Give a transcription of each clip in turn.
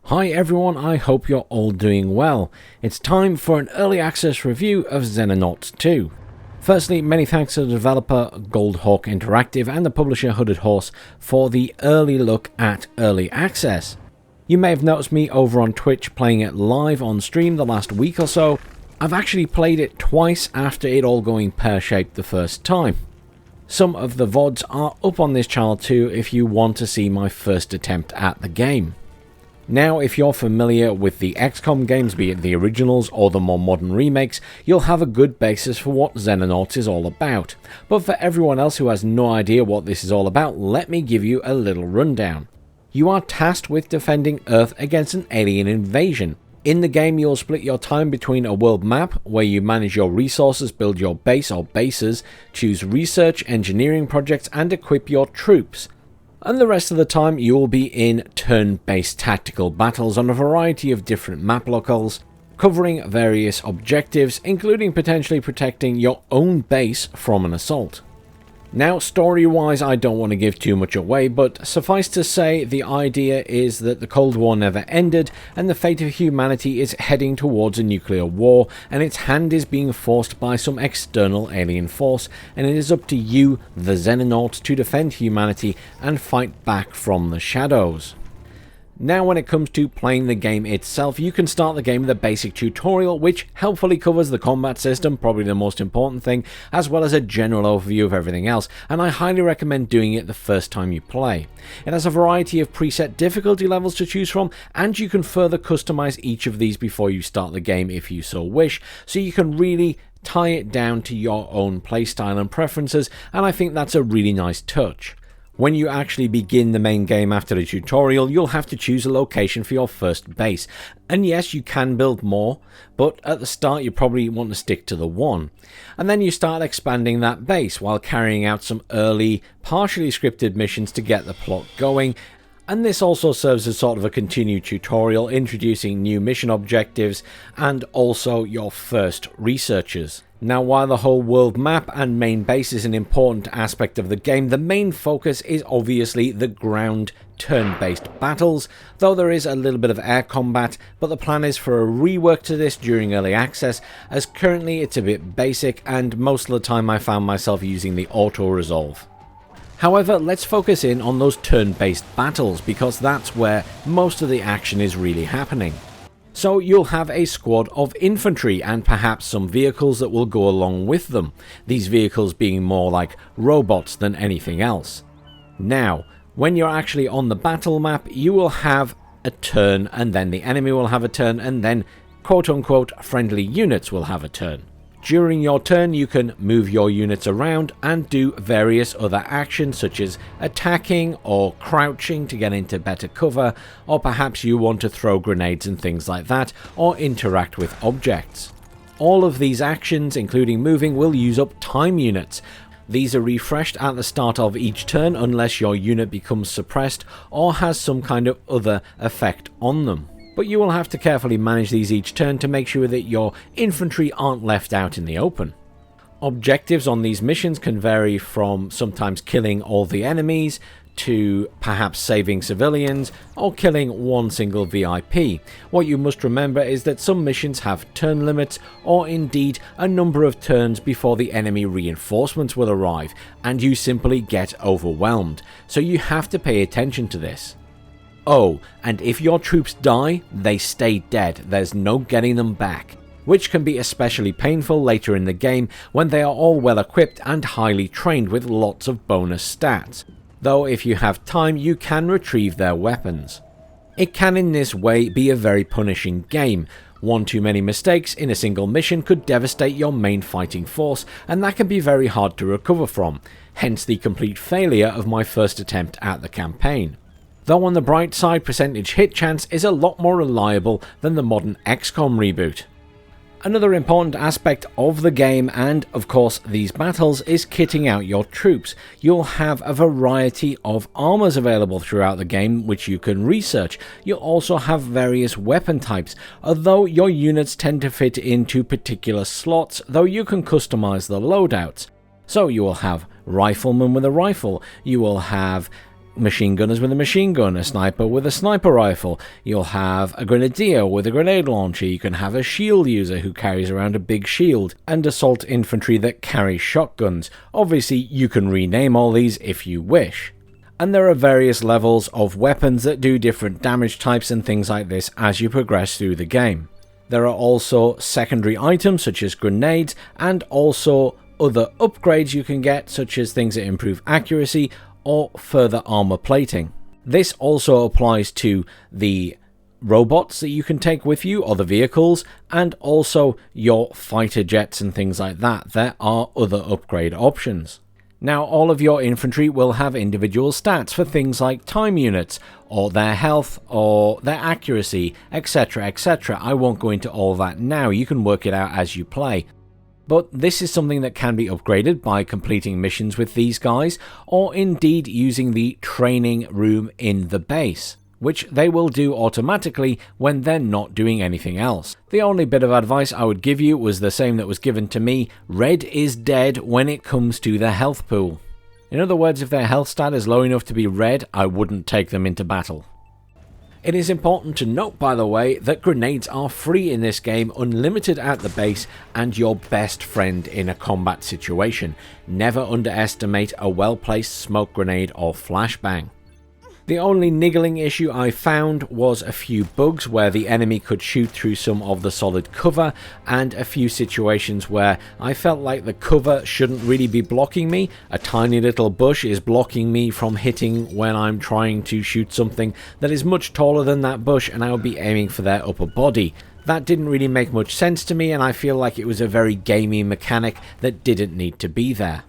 Hi everyone, I hope you're all doing well. It's time for an early access review of Xenonauts 2. Firstly, many thanks to the developer Goldhawk Interactive and the publisher Hooded Horse for the early look at early access. You may have noticed me over on Twitch playing it live on stream the last week or so. I've actually played it twice after it all going pear-shaped the first time. Some of the VODs are up on this channel too if you want to see my first attempt at the game. Now, if you're familiar with the XCOM games, be it the originals or the more modern remakes, you'll have a good basis for what Xenonauts is all about. But for everyone else who has no idea what this is all about, let me give you a little rundown. You are tasked with defending Earth against an alien invasion. In the game, you'll split your time between a world map, where you manage your resources, build your base or bases, choose research, engineering projects, and equip your troops. And the rest of the time you will be in turn-based tactical battles on a variety of different map locales, covering various objectives, including potentially protecting your own base from an assault. Now, story-wise, I don't want to give too much away, but suffice to say, the idea is that the Cold War never ended, and the fate of humanity is heading towards a nuclear war, and its hand is being forced by some external alien force, and it is up to you, the Xenonauts, to defend humanity and fight back from the shadows. Now, when it comes to playing the game itself, you can start the game with a basic tutorial which helpfully covers the combat system, probably the most important thing, as well as a general overview of everything else, and I highly recommend doing it the first time you play. It has a variety of preset difficulty levels to choose from, and you can further customize each of these before you start the game if you so wish, so you can really tie it down to your own playstyle and preferences, and I think that's a really nice touch. When you actually begin the main game after the tutorial, you'll have to choose a location for your first base. And yes, you can build more, but at the start you probably want to stick to the one. And then you start expanding that base while carrying out some early, partially scripted missions to get the plot going. And this also serves as sort of a continued tutorial, introducing new mission objectives and also your first researchers. Now, while the whole world map and main base is an important aspect of the game, the main focus is obviously the ground turn-based battles, though there is a little bit of air combat, but the plan is for a rework to this during early access, as currently it's a bit basic and most of the time I found myself using the auto-resolve. However, let's focus in on those turn-based battles, because that's where most of the action is really happening. So you'll have a squad of infantry and perhaps some vehicles that will go along with them, these vehicles being more like robots than anything else. Now, when you're actually on the battle map, you will have a turn, and then the enemy will have a turn, and then quote-unquote friendly units will have a turn. During your turn, you can move your units around and do various other actions such as attacking or crouching to get into better cover, or perhaps you want to throw grenades and things like that, or interact with objects. All of these actions, including moving, will use up time units. These are refreshed at the start of each turn unless your unit becomes suppressed or has some kind of other effect on them. But you will have to carefully manage these each turn to make sure that your infantry aren't left out in the open. Objectives on these missions can vary from sometimes killing all the enemies, to perhaps saving civilians, or killing one single VIP. What you must remember is that some missions have turn limits, or indeed a number of turns before the enemy reinforcements will arrive, and you simply get overwhelmed, so you have to pay attention to this. Oh, and if your troops die, they stay dead, there's no getting them back, which can be especially painful later in the game when they are all well equipped and highly trained with lots of bonus stats, though if you have time you can retrieve their weapons. It can in this way be a very punishing game. One too many mistakes in a single mission could devastate your main fighting force, and that can be very hard to recover from, hence the complete failure of my first attempt at the campaign. Though on the bright side, percentage hit chance is a lot more reliable than the modern XCOM reboot. Another important aspect of the game, and of course these battles, is kitting out your troops. You'll have a variety of armors available throughout the game which you can research. You'll also have various weapon types, although your units tend to fit into particular slots, though you can customize the loadouts. So you will have riflemen with a rifle, you will have machine gunners with a machine gun, a sniper with a sniper rifle. You'll have a grenadier with a grenade launcher. You can have a shield user who carries around a big shield, and assault infantry that carry shotguns. Obviously, you can rename all these if you wish. And there are various levels of weapons that do different damage types and things like this as you progress through the game. There are also secondary items such as grenades, and also other upgrades you can get, such as things that improve accuracy or further armor plating. This also applies to the robots that you can take with you, or the vehicles, and also your fighter jets and things like that. There are other upgrade options. Now, all of your infantry will have individual stats for things like time units, or their health, or their accuracy, etc, etc. I won't go into all that now, you can work it out as you play. But this is something that can be upgraded by completing missions with these guys, or indeed using the training room in the base, which they will do automatically when they're not doing anything else. The only bit of advice I would give you was the same that was given to me: red is dead when it comes to the health pool. In other words, if their health stat is low enough to be red, I wouldn't take them into battle. It is important to note, by the way, that grenades are free in this game, unlimited at the base, and your best friend in a combat situation. Never underestimate a well-placed smoke grenade or flashbang. The only niggling issue I found was a few bugs where the enemy could shoot through some of the solid cover, and a few situations where I felt like the cover shouldn't really be blocking me. A tiny little bush is blocking me from hitting when I'm trying to shoot something that is much taller than that bush, and I would be aiming for their upper body. That didn't really make much sense to me, and I feel like it was a very gamey mechanic that didn't need to be there.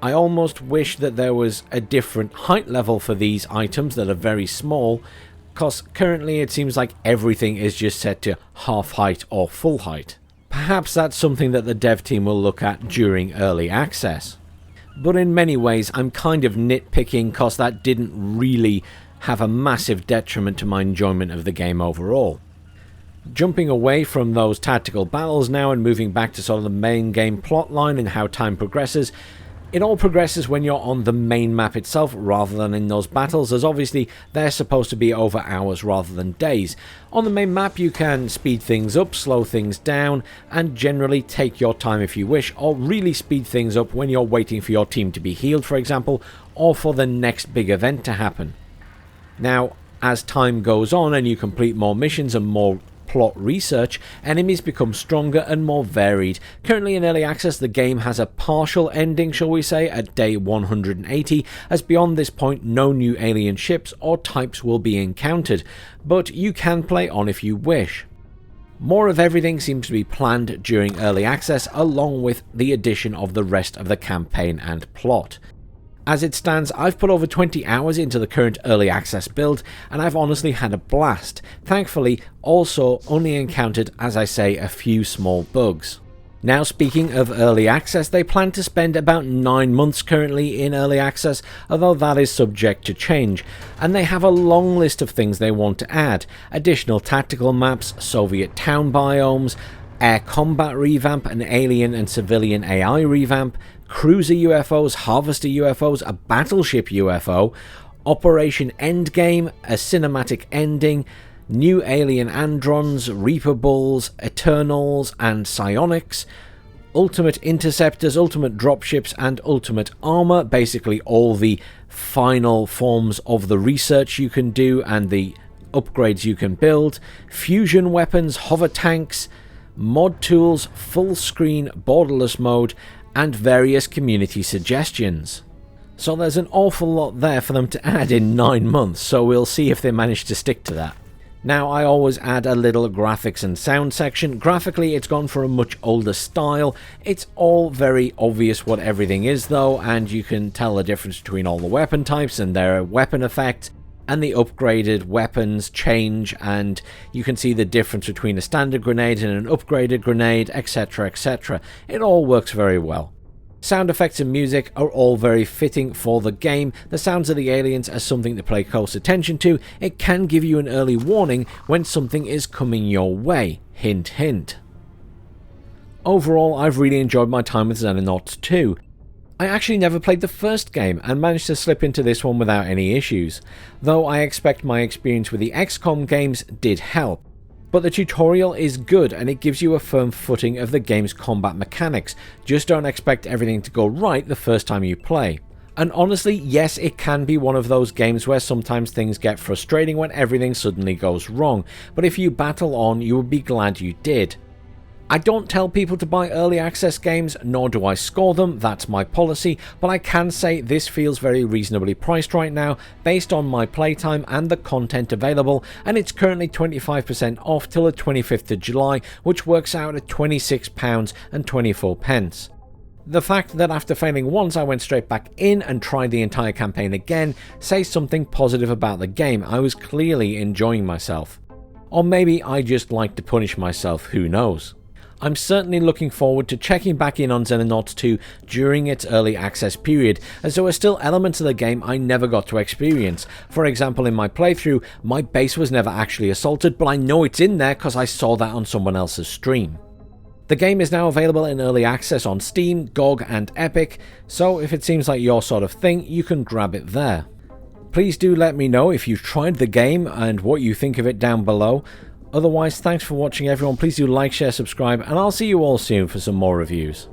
I almost wish that there was a different height level for these items that are very small, because currently it seems like everything is just set to half height or full height. Perhaps that's something that the dev team will look at during early access. But in many ways I'm kind of nitpicking, because that didn't really have a massive detriment to my enjoyment of the game overall. Jumping away from those tactical battles now and moving back to sort of the main game plotline and how time progresses, it all progresses when you're on the main map itself rather than in those battles, as obviously they're supposed to be over hours rather than days. On the main map you can speed things up, slow things down, and generally take your time if you wish, or really speed things up when you're waiting for your team to be healed, for example, or for the next big event to happen. Now, as time goes on and you complete more missions and more plot research, enemies become stronger and more varied. Currently in early access, the game has a partial ending, shall we say, at day 180, as beyond this point no new alien ships or types will be encountered, but you can play on if you wish. More of everything seems to be planned during early access, along with the addition of the rest of the campaign and plot. As it stands, I've put over 20 hours into the current early access build, and I've honestly had a blast. Thankfully, also only encountered, as I say, a few small bugs. Now, speaking of early access, they plan to spend about 9 months currently in early access, although that is subject to change, and they have a long list of things they want to add: additional tactical maps, Soviet town biomes, air combat revamp, an alien and civilian AI revamp, cruiser UFOs, harvester UFOs, a battleship UFO, Operation Endgame, a cinematic ending, new alien androns, Reaper Bulls, Eternals and Psionics, ultimate interceptors, ultimate dropships and ultimate armor, basically all the final forms of the research you can do and the upgrades you can build, fusion weapons, hover tanks, mod tools, full screen borderless mode, and various community suggestions. So there's an awful lot there for them to add in 9 months, so we'll see if they manage to stick to that. Now, I always add a little graphics and sound section. Graphically, it's gone for a much older style. It's all very obvious what everything is though, and you can tell the difference between all the weapon types and their weapon effects, and the upgraded weapons change, and you can see the difference between a standard grenade and an upgraded grenade, etc, etc. It all works very well. Sound effects and music are all very fitting for the game. The sounds of the aliens are something to pay close attention to. It can give you an early warning when something is coming your way. Hint, hint. Overall, I've really enjoyed my time with Xenonauts 2. I actually never played the first game and managed to slip into this one without any issues, though I expect my experience with the XCOM games did help. But the tutorial is good and it gives you a firm footing of the game's combat mechanics, just don't expect everything to go right the first time you play. And honestly, yes, it can be one of those games where sometimes things get frustrating when everything suddenly goes wrong, but if you battle on, you will be glad you did. I don't tell people to buy early access games, nor do I score them, that's my policy, but I can say this feels very reasonably priced right now based on my playtime and the content available, and it's currently 25% off till the 25th of July, which works out at £26.24. The fact that after failing once I went straight back in and tried the entire campaign again says something positive about the game. I was clearly enjoying myself. Or maybe I just like to punish myself, who knows. I'm certainly looking forward to checking back in on Xenonauts 2 during its early access period, as there are still elements of the game I never got to experience. For example, in my playthrough, my base was never actually assaulted, but I know it's in there because I saw that on someone else's stream. The game is now available in early access on Steam, GoG and EPIC, so if it seems like your sort of thing, you can grab it there. Please do let me know if you've tried the game and what you think of it down below. Otherwise, thanks for watching everyone, please do like, share, subscribe, and I'll see you all soon for some more reviews.